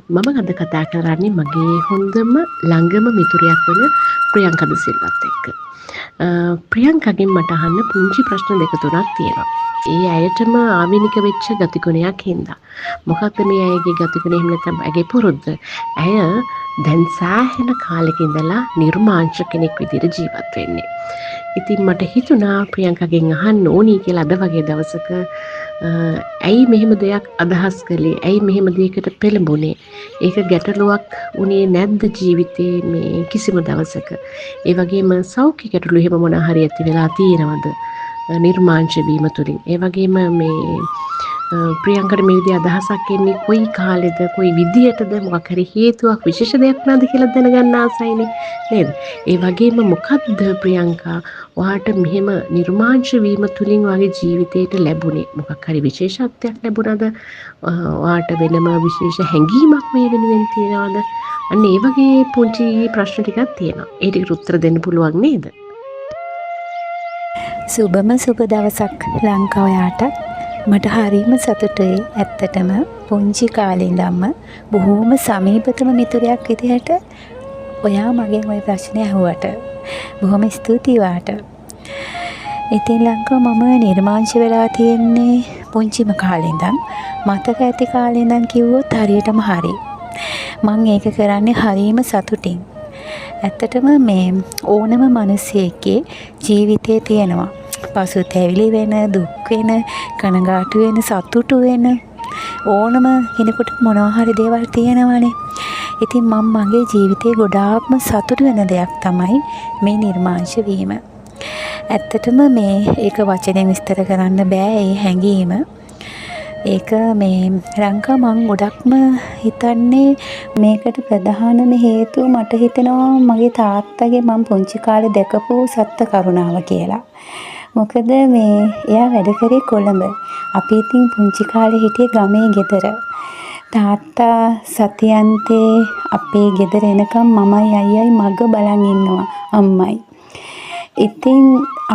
මම අද කතා කරන්නේ මගේ හොඳම ළඟම මිතුරියක් වන ප්‍රියංකා ද සිල්වත් එක්ක. ප්‍රියංකාගෙන් මට අහන්න පුංචි ප්‍රශ්න දෙක තුනක් තියෙනවා. ඒ අයටම ආවේනික වෙච්ච ගතිගුණයක් හින්දා. මොකක්ද මේ අයගේ ගතිගුණ? එහෙම නැත්නම් ඇගේ පුරුද්ද? ඇය දැන් සෑහෙන කාලෙක ඉඳලා නිර්මාංශ කෙනෙක් විදිහට ජීවත් වෙන්නේ. ඉතින් මට හිතුණා ප්‍රියංකාගෙන් අහන්න ඕනි කියලා අද වගේ දවසක ඇයි මෙහෙම දෙයක් අදහස් කළේ? ඇයි මෙහෙම දෙයකට පෙළඹුණේ? ඒක ගැටලුවක් වුණේ නැද්ද ජීවිතේ මේ කිසිම දවසක? ඒ වගේම සෞඛ්‍ය ගැටලු එහෙම මොන හරි ඇති වෙලා තියෙනවද නිර්මාංශ වීම තුලින්? ඒ වගේම මේ ප්‍රියංකට මේ විදිහ අදහසක් එන්නේ කොයි කාලෙද, කොයි විදියටද, මොකක් හරි හේතුවක් විශේෂ දෙයක් නැද්ද කියලා දැනගන්න ආසයිනේ නේද? ඒ වගේම මොකක්ද ප්‍රියංකා ඔයාට මෙහෙම නිර්මාංශ වීම තුලින් වගේ ජීවිතේට ලැබුණේ? මොකක් හරි විශේෂත්වයක් ලැබුණාද? ඔයාට වෙනම විශේෂ හැඟීමක් මේ වෙනුවෙන් තියෙනවද? අන්න ඒ වගේ පුංචි ප්‍රශ්න ටිකක් තියෙනවා. ඒ ටිකට උත්තර දෙන්න පුළුවන් නේද? සුබම සුබ දවසක් ලංකා ඔයාට. මට හරිම සතුටුයි ඇත්තටම පුංචි කාලේ ඉඳන්ම බොහෝම සමීපතම මිතුරියක් විදිහට ඔයා මගෙන් ওই ප්‍රශ්නේ අහුවට. බොහොම ස්තුතියි ඔයාට. ඉතින් ලංකා මම නිර්මාංශ වෙලා තියෙන්නේ පුංචිම කාලේ ඉඳන්. මතක ඇති කාලේ ඉඳන් කිව්වොත් හරියටම හරි. මම ඒක කරන්නේ හරිම සතුටින්. ඇත්තටම මේ ඕනම මිනිසෙකගේ ජීවිතේ තියෙනවා පසුතැවිලි වෙන, දුක් වෙන, කනගාටු වෙන, සතුටු වෙන ඕනම කෙනෙකුට මොනවා හරි දේවල් තියෙනවානේ. ඉතින් මම මගේ ජීවිතේ ගොඩාක්ම සතුටු වෙන දෙයක් තමයි මේ නිර්මාංශ වීම. ඇත්තටම මේ ඒක වචනෙන් විස්තර කරන්න බෑ ඒ හැඟීම. ඒක මේ ලංකා මං ගොඩක්ම හිතන්නේ මේකට ප්‍රධානම හේතුව මට හිතෙනවා මගේ තාත්තගේ මං පුංචි කාලේ දැකපු සත්ත්ව කරුණාව කියලා. මොකද මේ එයා වැඩ කරේ කොළඹ. අපි ඉතින් පුංචි කාලේ හිටියේ ගමේ ගෙදර. තාත්තා සතියන්තේ අපේ ගෙදර එනකම් මමයි අයියයි මග බලන් ඉන්නවා අම්මයි. ඉතින්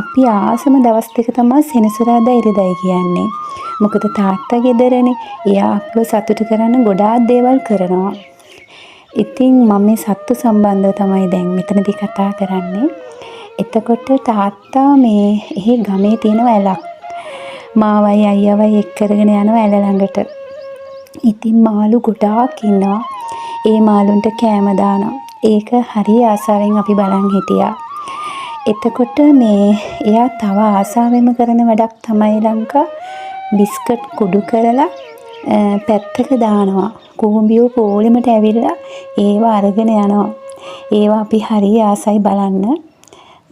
අපි ආසම දවස් දෙක තමයි සෙනසුරාදා ඉරිදා කියන්නේ. මොකද තාත්තා ගෙදරනේ. එයා අපව සතුටු කරන්න ගොඩාක් දේවල් කරනවා. ඉතින් මම මේ සත්තු සම්බන්ධව තමයි දැන් මෙතනදී කතා කරන්නේ. එතකොට තාත්තා මේ එහි ගමේ තියෙන ඇලක් මාවයි අයියවයි එක් කරගෙන යනවා ඇල ළඟට. ඉතින් මාළු ගොඩාක් ඉන්නවා. ඒ මාළුන්ට කෑම දානවා. ඒක හරි ආසාවෙන් අපි බලන් හිටියා. එතකොට මේ එයා තව ආසාවෙන්ම කරන වැඩක් තමයි ලංකා බිස්කට් කුඩු කරලා පැත්තක දානවා. කුඹියෝ පොලිමට ඇවිල්ලා ඒවා අරගෙන යනවා. ඒවා අපි හරි ආසයි බලන්න.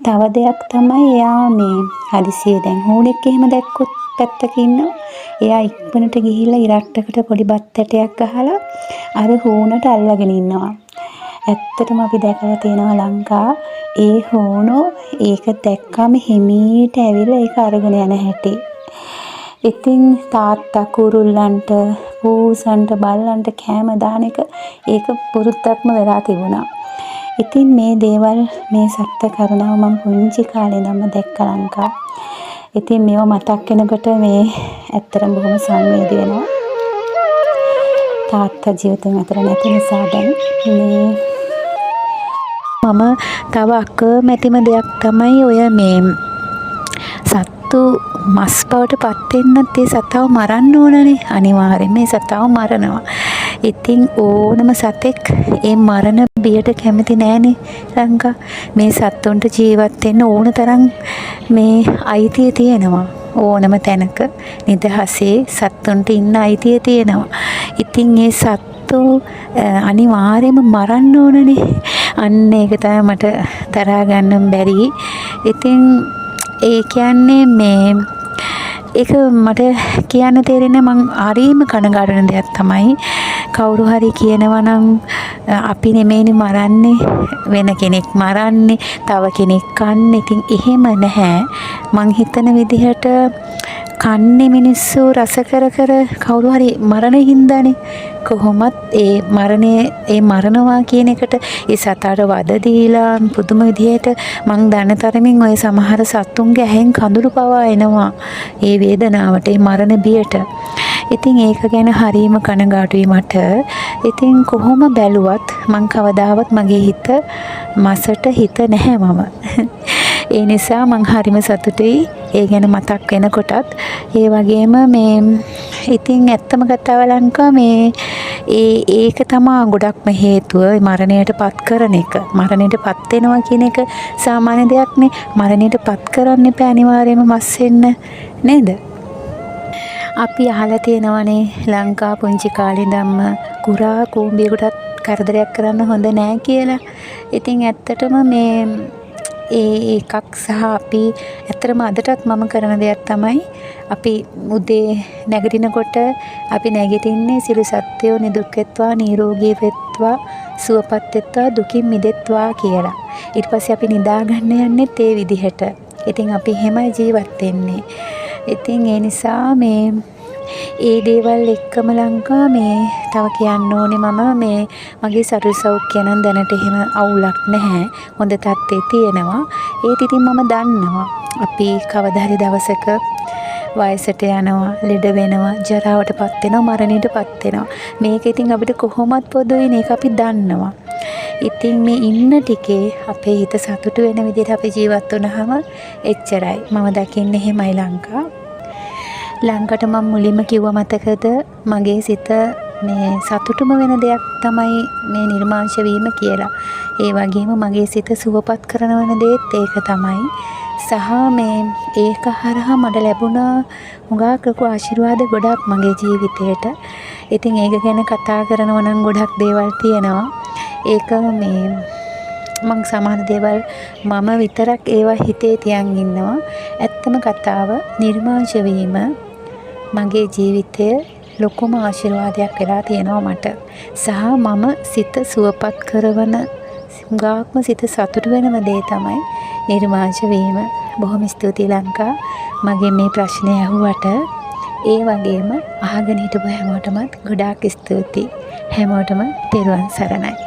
තව දෙයක් තමයි එයා මේ හදිසියෙ දැන් හුණෙක් එහෙම දැක්කොත් පැත්තක ඉන්නවා. එයා ඉක්මනට ගිහිල්ලා ඉරට්ටකට පොඩි බත් ඇටයක් ගහලා අර හුණට අල්ලගෙන ඉන්නවා. ඇත්තටම අපි දැකලා තියෙනවා ලංකා ඒ හුණෝ ඒක දැක්කම හිමීට ඇවිල්ලා ඒක අරගෙන යන හැටි. ඉතින් තාත්තා කුරුල්ලන්ට, පූසන්ට, බල්ලන්ට කෑම දාන එක ඒක පුරුද්දක්ම වෙලා තිබුණා. ඉතින් මේ දේවල් මේ සත්ත්ව කරුණාව මම පුංචි කාලේ ඉඳන්ම දැක්ක ලංකා. ඉතින් මේව මතක් වෙනකොට මේ ඇත්තටම බොහොම සංවේදී වෙනවා. තාත්තා ජීවිතෙන් අතර නැති නිසා දැන් මේ මම තව අකමැතිම දෙයක් තමයි ඔය මේ සත්තු මස් බවට පත් වෙන්නත් ඒ සතාව මරන්න ඕනනේ. අනිවාර්යයෙන් මේ සතාව මරනවා. ඉතින් ඕනම සතෙක් ඒ මරණ බියට කැමති නෑනේ ලංකා. මේ සත්තුන්ට ජීවත් වෙන්න ඕන තරම් මේ අයිතිය තියෙනවා. ඕනම තැනක නිදහසේ සත්තුන්ට ඉන්න අයිතිය තියෙනවා. ඉතින් ඒ සත්තු අනිවාර්යයෙන්ම මරන්න ඕනනේ. අන්න ඒක තමයි මට දරා ගන්න බැරි. ඉතින් ඒ කියන්නේ මේ ඒක මට කියන්න තේරෙන්නේ මං හරිම කනගාටු වෙන දෙයක් තමයි කවුරු හරි කියනවා නම් අපි නෙමෙයිනේ මරන්නේ වෙන කෙනෙක් මරන්නේ තව කෙනෙක් කන්නේ. ඉතින් එහෙම නැහැ. මං හිතන විදිහට කන්නේ මිනිස්සු රස කර කර කවුරු හරි මරණ හින්දානේ. කොහොමත් ඒ මරනවා කියන එකට ඒ සතාට වද දීලා පුදුම විදිහට මං දන්න තරමින් ඔය සමහර සත්තුන්ගේ ඇහෙන් කඳුළු පවා එනවා ඒ වේදනාවට, ඒ මරණ බියට. ඉතින් ඒක ගැන හරීම කනගාටුයි මට. ඉතින් කොහොම බැලුවත් මං කවදාවත් මගේ හිත මසට හිත නැහැ මම. ඒ නිසා මං හරිම සතුටුයි ඒ ගැන මතක් වෙනකොටත්. ඒ වගේම මේ ඉතින් ඇත්තම කතාව ලංකා මේ ඒක තමා ගොඩක්ම හේතුව මරණයට පත් කරන එක. මරණයට පත් වෙනවා කියන එක සාමාන්‍ය දෙයක් නේ. මරණයට පත් කරන්න එපා අනිවාර්යයෙන්ම මස් වෙන්න නේද? අපි අහලා තියෙනවනේ ලංකා පුංචි කාලේ ඉඳන්ම කුරා කූඹියකටත් කරදරයක් කරන්න හොඳ නෑ කියලා. ඉතින් ඇත්තටම මේ එකක් සහ අපි ඇත්තටම අදටත් මම කරන දෙයක් තමයි අපි උදේ නැගිටිනකොට අපි නැගිටින්නේ සිළු සත්වයෝ නිදුක් වෙත්වා නිරෝගී වෙත්වා සුවපත් වෙත්වා දුකින් මිදෙත්වා කියලා. ඊට පස්සේ අපි නිදා ගන්න යන්නේත් ඒ විදිහට. ඉතින් අපි එහෙමයි ජීවත් වෙන්නේ. ඉතින් ඒ නිසා මේ ඒ දේවල් එක්කම ලංකා මේ තව කියන්න ඕනේ මම මේ මගේ ශරීර සෞඛ්‍යය නම් දැනට එහෙම අවුලක් නැහැ. හොඳ තත්ත්වයේ තියෙනවා. ඒත් ඉතින් මම දන්නවා අපි කවදා හරි දවසක වයසට යනවා, ලෙඩ වෙනවා, ජරාවටපත් වෙනවා, මරණයටපත් වෙනවා. මේක ඉතින් අපිට කොහොමත් පොදුයි නේ. ඒක අපි දන්නවා. ඉතින් මේ ඉන්න ටිකේ අපේ හිත සතුටු වෙන විදිහට අපි ජීවත් වුණාම එච්චරයි. මම දකින්නේ එහෙමයි ලංකා. ලංකට මම මුලින්ම කිව්ව මතකද මගේ සිත මේ සතුටුම වෙන දෙයක් තමයි මේ නිර්මාංශ වීම කියලා. ඒ වගේම මගේ සිත සුවපත් කරන දේත් ඒක තමයි. සහ මේ ඒක හරහා මට ලැබුණ හුඟක් ලොකු ආශිර්වාද ගොඩක් මගේ ජීවිතේට. ඉතින් ඒක ගැන කතා කරනවා නම් ගොඩක් දේවල් තියෙනවා. ඒක මේ මං සමහර දේවල් මම විතරක් ඒවා හිතේ තියන් ඉන්නවා. ඇත්තම කතාව නිර්මාංශ වීම මගේ ජීවිතයේ ලොකුම ආශිර්වාදයක් වෙලා තියෙනවා මට. සහ මම සිත සුවපත් කරවන ගාක්ම සිත සතුට වෙනම දේ තමයි නිර්මාංශ වීම. බොහොම ස්තුතියි ලංකා මගේ මේ ප්‍රශ්නය අහුවට. ඒ වගේම අහගෙන හිටපු හැමෝටමත් ගොඩාක් ස්තුතියි. හැමෝටම තෙරුවන් සරණයි.